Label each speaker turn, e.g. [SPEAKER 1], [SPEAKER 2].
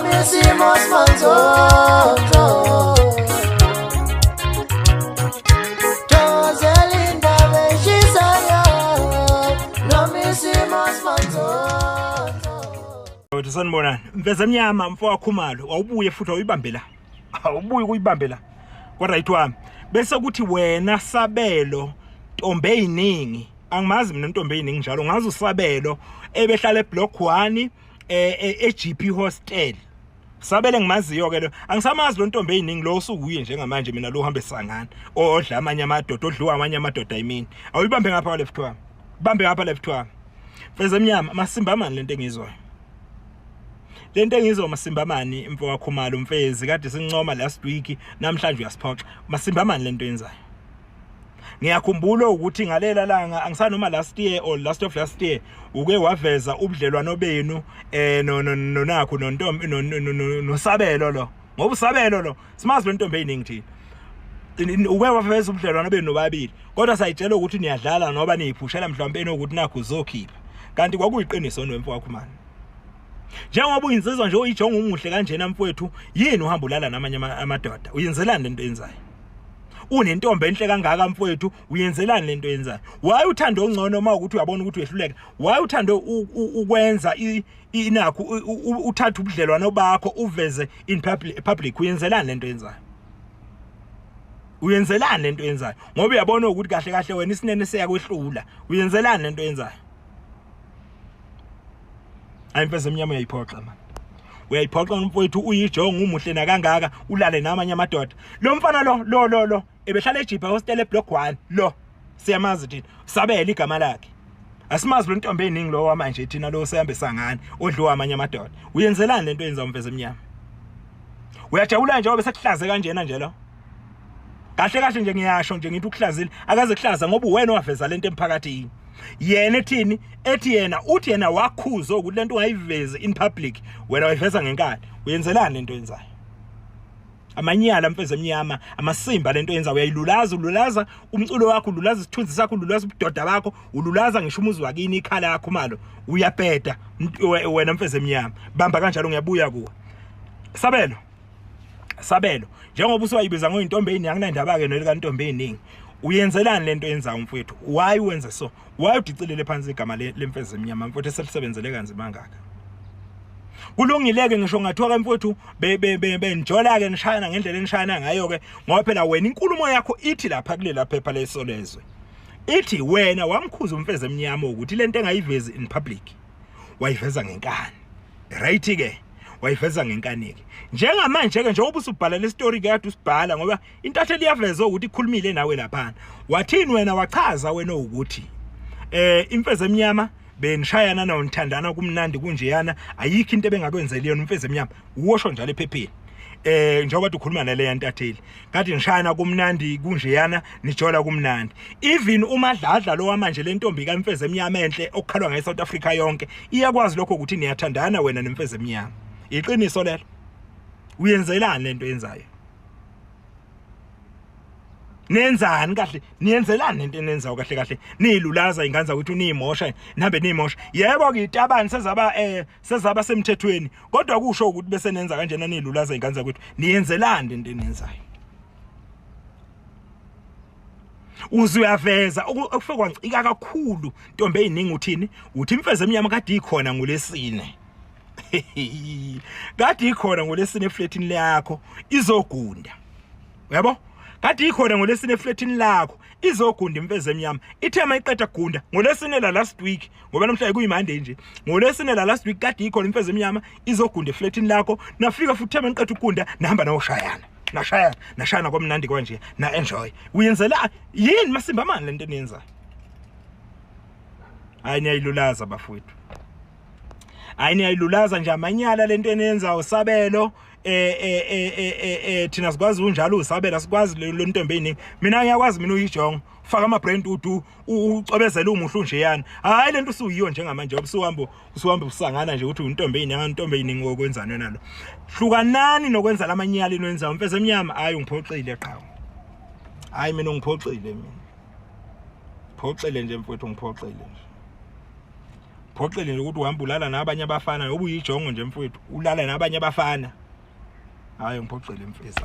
[SPEAKER 1] hicimos manzozo. Joselinda Beshisaya, no me hicimos manzozo.
[SPEAKER 2] Sanibonani, mfeza mnyama mfowethu Khumalo, awubuye futhi uyibambe la. Awubuye kuyibambe la. Kwaright wami. Bese kuthi wena Sabelo Ntombe eyiningi. Angimazi mina Ntombe eyiningi njalo, ngazi uSabelo ebehlala eBlock 1 eGP Hostel. Sabele ngimaziyo ke lo. Angisamazi lo Ntombe eyiningi lo usukuye njengamanje mina lo uhambe sangana. Odla amanye amadoda, odliwa amanye amadoda yimini. Awuyibambe ngapha left wami. Bambe ngapha left wami. Mfeza mnyama masimba mani lento engizwayo. Lento engizwa masimba mani mfowethu Khumalo Mfezi kade sincoma last week namhlanje uyasiphoxa. Masimba mani lento yenzayo. Ngiyakhumbula ukuthi ngalela langa angisanoma last year or last of last year uke waveza ubudlelwano benu nonakho nontombi noSabelo lo. Ngoba uSabelo lo simazi lo Ntombe eyiningi thina. Uke waveza ubudlelwano benu nobabili. Kodwa sayitshela ukuthi niyadlala noba niyiphushela mhlawumbe ukuthi nakho uzokhipha. Kanti kwakuyiqiniso nomfowethu Khumalo. Njengoba uyinsizwa nje uyijonga umuhle kanjena mfowethu, yini uhamba ulala namanye amadoda? Uyenzelani lento yenzayo? Unentombe enhle kangaka mfowethu, uyenzelani lento yenzayo? Why uthanda ongcono uma ukuthi uyabona ukuthi uyehluleka? Why uthanda ukwenza inakho uthatha ubudlelwano bakho uveze in public? Uyenzelani lento yenzayo? Uyenzelani lento yenzayo? Ngoba uyabona ukuthi kahle kahle wena isinene seyakwehlula. Uyenzelani lento yenzayo? Ayimfeza emnyama uyayiphoxa man. Uyayiphoxa mfowethu uyijonga umuhle na kangaka ulale namanye amadoda. Lo mfana lo ebehlala eGP Hostel eBlock 1 lo siyamazi thina. Sabela igama lakhe. Asimazi lo Ntombe eyiningi lo wamanje thina lo sehambe sangani odliwa amanye amadoda. Uyenzelani lento yenza umfeza emnyama? Uyajabula nje obe sekuhlaze kanjena nje lo. Kahle kahle nje ngiyasho nje ngithi ukuhlazile akaze kuhlaza ngoba wena waveza lento emphakathini. Yena ethini ethi yena uthi yena wakhuzo ukuthi lento ungayivezi in public wena wayiveza ngenkani. Uyenzelani lento yenzayo? Amanyala mfeza emnyama amasimba lento yenza uyayilulaza umculo wakho, ululaza isithunzi sakho, ululaza ubudoda bakho, ululaza ngisho umuzi wakini ikhala yakho Khumalo. Uyapeta wena mfeza emnyama. Bamba kanjalo ngiyabuya kuwe. Sabelo njengoba usuwayibiza ngoyintombe eyiningi anginandaba ke nolika Ntombe eyiningi. Uyenzelani lento yenzayo mfowethu? Why wenza so? Why udicilele phansi igama lemfeza emnyama mfowethu eselisebenzele kanzima kangaka? Kulungileke ngisho ngathiwa ke mfowethu benjola ke nishayana ngendlela enishayana ngayo ke ngoba phela wena inkulumo yakho ithi lapha kulela phepha lesolezwe. Ithi wena wamkhuza umfeza emnyama ukuthi lento engayivezi in public wayiveza ngenkani. Right ke? Wayiveza ngenkani ke. Njengamanje ke njengoba usubhala le story ke kade usibhala ngoba intatheli yaveza ukuthi ikhulumile nawe lapha. Wathini wena wachaza wena ukuthi imfeza emnyama benishayana nonithandana kumnandi kunjeyana ayikho into ebengakwenzeli yona umfeza emnyama. Uwosho njalo ephepheni. Njengoba ukhuluma nale yantatheli. Kade nishayana kumnandi kunjeyana nijola kumnandi. Even uMadladla lo wamanje le ntombi kaMfeza emnyama enhle okukhalwa ngeSouth Africa yonke iyakwazi lokho ukuthi niyathandana wena nemfeza emnyama. Iqiniso lelo. Uyenzelani lento yenzayo? Nenzani kahle? Niyenzelani lento enenzayo kahle kahle? Niyilulaza inganza ukuthi uniyimosha, nihambe niyimosha. Yebo ke itabani sezaba semthethweni. Kodwa kusho ukuthi bese nenza kanjena niyilulaza inganza ukuthi niyenzelani lento enenzayo? Uzuyaveza okufike kwancika kakhulu Ntombe eyiningi uthini? Uthi imfeza emnyama kade ikhona ngolesine. Kade ikhona ngolesine eflatini lakho izogunda. Yabo? Kade ikhona ngolesine eflatini lakho izogunda imfeza emnyama. Ithema iqeda kugunda ngolesine la last week ngoba namhlanje kuyiMonday nje. Ngolesine la last week kade ikhona imfeza emnyama izogunda eflatini lakho. Nafika futhi thema iqeda ukugunda nahamba nawushayana. Nashayana kwamnandi kwanje na enjoy. Uyenzela yini masimba mani lento eniyenzayo? Hayi niyayilulaza bafowethu. Hayi niyayilulaza nje amanyala lento eniyenzayo uSabelo. Thina sikwazi unjalo uSabela sikwazi lo Ntombe eyiningi. Mina ngiyakwazi mina uyijonga. Ufaka ama brand ucobezela umuhle njeyana. Hayi lento usuyiyo njengamanje usuhamba usangana nje ukuthi uNtombe eyiningi Ntombe eyiningi okwenzana wena lo. Hlukanani nokwenza lamanyala enwenza umfeza emnyama. Hayi ungiphoxile qha. Hayi mina ungiphoxile mina. Phoxele nje mfowethu ungiphoxele nje. Phoxele nje ukuthi uhamba ulala nabanye abafana, ngoba uyijongo nje mfowethu, ulala nabanye abafana. Hayi ngiphoxele mfethu.